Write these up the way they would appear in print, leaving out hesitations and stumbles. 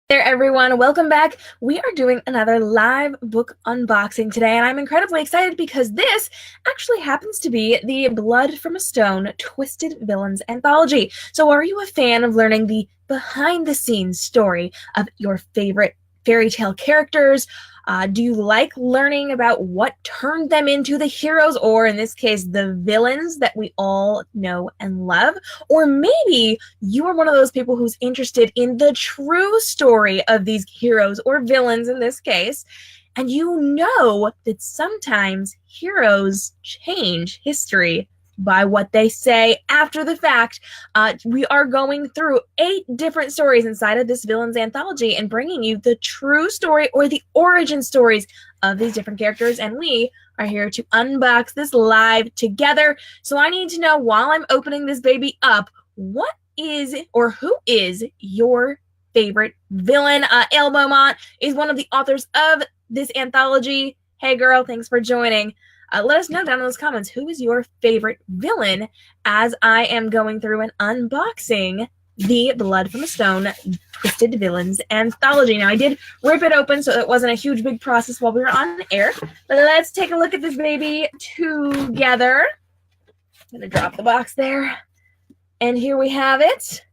There, everyone. Welcome back. We are doing another live book unboxing today, and I'm incredibly excited because this actually happens to be the Blood from a Stone Twisted Villains Anthology. So are you a fan of learning the behind-the-scenes story of your favorite fairy tale characters? Do you like learning about what turned them into the heroes, or in this case, the villains that we all know and love? Or maybe you are one of those people who's interested in the true story of these heroes or villains in this case, and you know that sometimes heroes change history by what they say after the fact. We are going through 8 different stories inside of this villains anthology and bringing you the true story or the origin stories of these different characters, and we are here to unbox this live together. So I need to know, while I'm opening this baby up, what is or who is your favorite villain? Elle Beaumont is one of the authors of this anthology. Hey girl, thanks for joining. Let us know down in those comments, who is your favorite villain, as I am going through and unboxing the Blood from a Stone Twisted Villains Anthology. Now, I did rip it open, so it wasn't a huge, big process while we were on air. But let's take a look at this baby together. I'm going to drop the box there. And here we have it.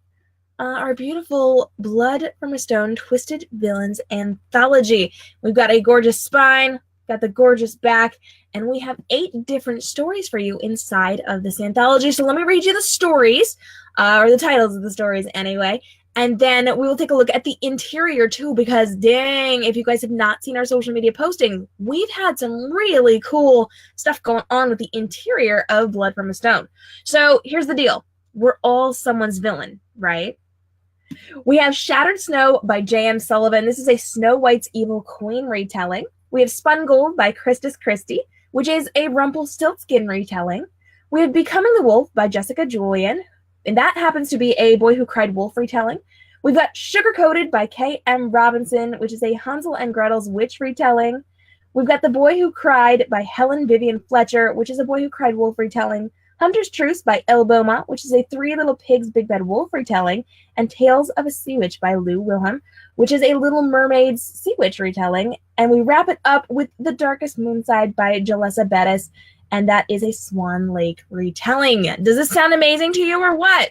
Our beautiful Blood from a Stone Twisted Villains Anthology. We've got a gorgeous spine, got the gorgeous back, and we have 8 different stories for you inside of this anthology. So let me read you the stories, or the titles of the stories anyway, and then we will take a look at the interior too, because dang, if you guys have not seen our social media postings, we've had some really cool stuff going on with the interior of Blood from a Stone. So here's the deal. We're all someone's villain, right? We have Shattered Snow by J.M. Sullivan. This is a Snow White's Evil Queen retelling. We have Spun Gold by Christus Christie, which is a Rumpelstiltskin retelling. We have Becoming the Wolf by Jessica Julian, and that happens to be a Boy Who Cried Wolf retelling. We've got Sugar Coated by K.m. Robinson, which is a Hansel and Gretel's Witch retelling. We've got The Boy Who Cried by Helen Vivian Fletcher, which is a Boy Who Cried Wolf retelling. Hunter's Truce by Elle Beaumont, which is a Three Little Pigs Big Bad Wolf retelling, and Tales of a Sea Witch by Lou Wilhelm, which is a Little Mermaid's Sea Witch retelling. And we wrap it up with The Darkest Moonside by Jalessa Bettis, and that is a Swan Lake retelling. Does this sound amazing to you or what?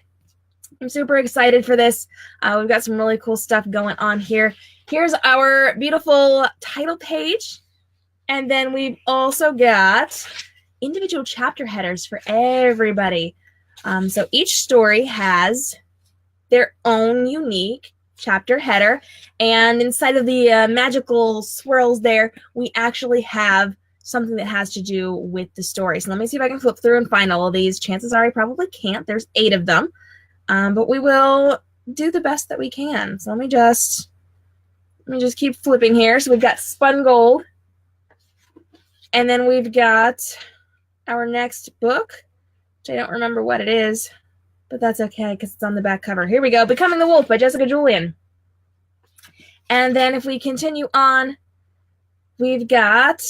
I'm super excited for this. We've got some really cool stuff going on here. Here's our beautiful title page, and then we've also got individual chapter headers for everybody. So each story has their own unique chapter header, and inside of the magical swirls there, we actually have something that has to do with the story. So let me see if I can flip through and find all of these. Chances are I probably can't. There's 8 of them, but we will do the best that we can. So let me just keep flipping here. So we've got Spun Gold, and then we've got our next book, which I don't remember what it is, but that's okay because it's on the back cover. Here we go, Becoming the Wolf by Jessica Julian. And then if we continue on, we've got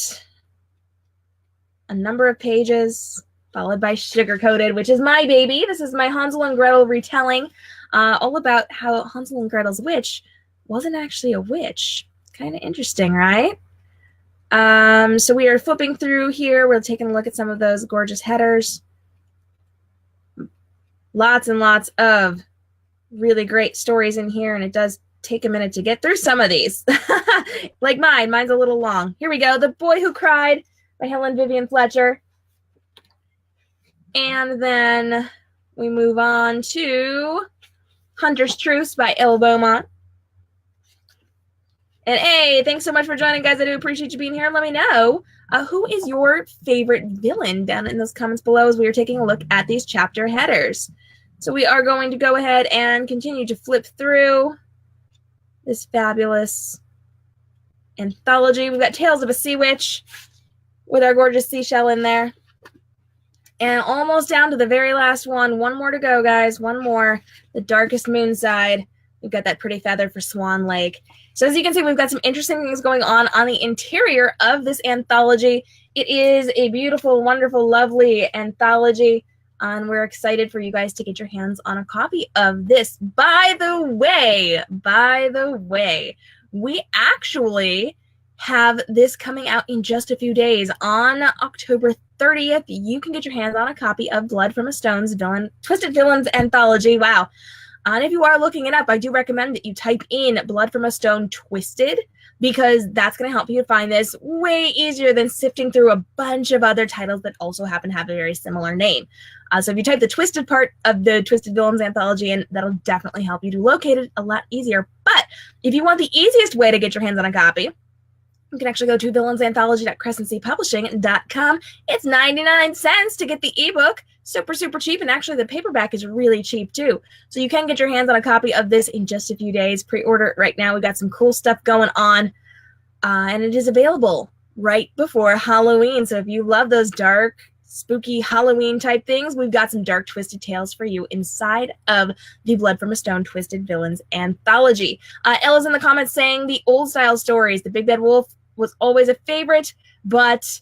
a number of pages followed by Sugar Coated, which is my baby. This is my Hansel and Gretel retelling, all about how Hansel and Gretel's witch wasn't actually a witch. Kind of interesting, right? So we are flipping through here. We're taking a look at some of those gorgeous headers. Lots and lots of really great stories in here, and it does take a minute to get through some of these. Like mine. Mine's a little long. Here we go. The Boy Who Cried by Helen Vivian Fletcher. And then we move on to Hunter's Truce by Elle Beaumont. And hey, thanks so much for joining, guys. I do appreciate you being here. Let me know who is your favorite villain down in those comments below as we are taking a look at these chapter headers. So we are going to go ahead and continue to flip through this fabulous anthology. We've got Tales of a Sea Witch with our gorgeous seashell in there. And almost down to the very last one. One more to go, guys. One more. The Darkest Moonside. We've got that pretty feather for Swan Lake. So as you can see, we've got some interesting things going on the interior of this anthology. It is a beautiful, wonderful, lovely anthology. And we're excited for you guys to get your hands on a copy of this. By the way, we actually have this coming out in just a few days. On October 30th, you can get your hands on a copy of Blood from a Stone's Twisted Villains Anthology. Wow. And if you are looking it up, I do recommend that you type in Blood from a Stone Twisted, because that's going to help you find this way easier than sifting through a bunch of other titles that also happen to have a very similar name. So if you type the Twisted part of the Twisted Villains Anthology in, that'll definitely help you to locate it a lot easier. But if you want the easiest way to get your hands on a copy, you can actually go to villainsanthology.crescencypublishing.com. It's 99 cents to get the ebook. Super, super cheap. And actually, the paperback is really cheap, too. So you can get your hands on a copy of this in just a few days. Pre-order it right now. We got some cool stuff going on. And it is available right before Halloween. So if you love those dark, spooky Halloween type things, we've got some dark, twisted tales for you inside of the Blood from a Stone Twisted Villains Anthology. Ella's in the comments saying the old style stories. The Big Bad Wolf was always a favorite, but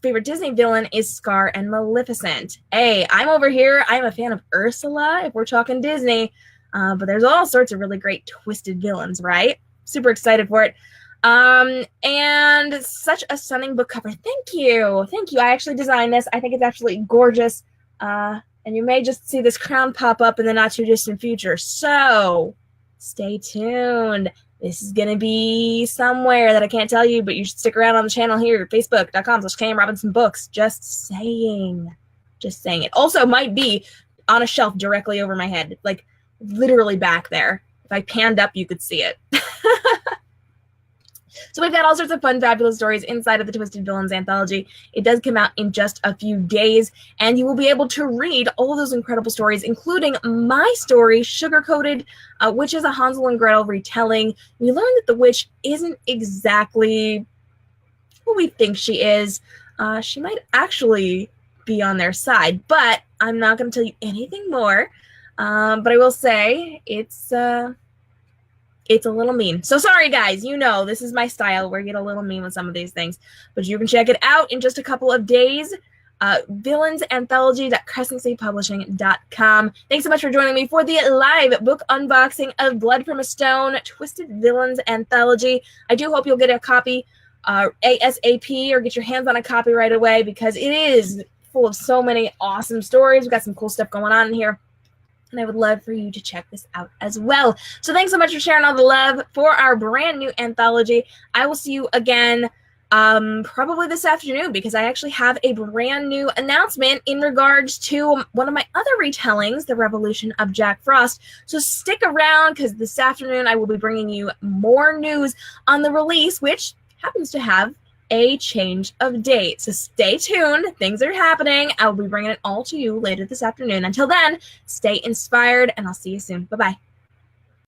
favorite Disney villain is Scar and Maleficent. Hey, I'm over here. I'm a fan of Ursula, if we're talking Disney, but there's all sorts of really great twisted villains, right? Super excited for it. And such a stunning book cover. Thank you. I actually designed this. I think it's absolutely gorgeous. And you may just see this crown pop up in the not too distant future. So stay tuned. This is going to be somewhere that I can't tell you, but you should stick around on the channel here, facebook.com/k.m.robinson books. Just saying. It also might be on a shelf directly over my head, like literally back there. If I panned up, you could see it. So we've got all sorts of fun, fabulous stories inside of the Twisted Villains Anthology. It does come out in just a few days, and you will be able to read all of those incredible stories, including my story, Sugar Coated, which is a Hansel and Gretel retelling. We learn that the witch isn't exactly who we think she is. She might actually be on their side, but I'm not going to tell you anything more. But I will say it's a little mean. So sorry, guys. You know, this is my style where you get a little mean with some of these things. But you can check it out in just a couple of days. Villainsanthology.crescencypublishing.com. Thanks so much for joining me for the live book unboxing of Blood from a Stone Twisted Villains Anthology. I do hope you'll get a copy ASAP, or get your hands on a copy right away, because it is full of so many awesome stories. We've got some cool stuff going on in here, and I would love for you to check this out as well. So thanks so much for sharing all the love for our brand new anthology. I will see you again probably this afternoon, because I actually have a brand new announcement in regards to one of my other retellings, The Revolution of Jack Frost. So stick around, because this afternoon I will be bringing you more news on the release, which happens to have a change of date. So stay tuned. Things are happening. I will be bringing it all to you later this afternoon. Until then, stay inspired, and I'll see you soon. Bye-bye.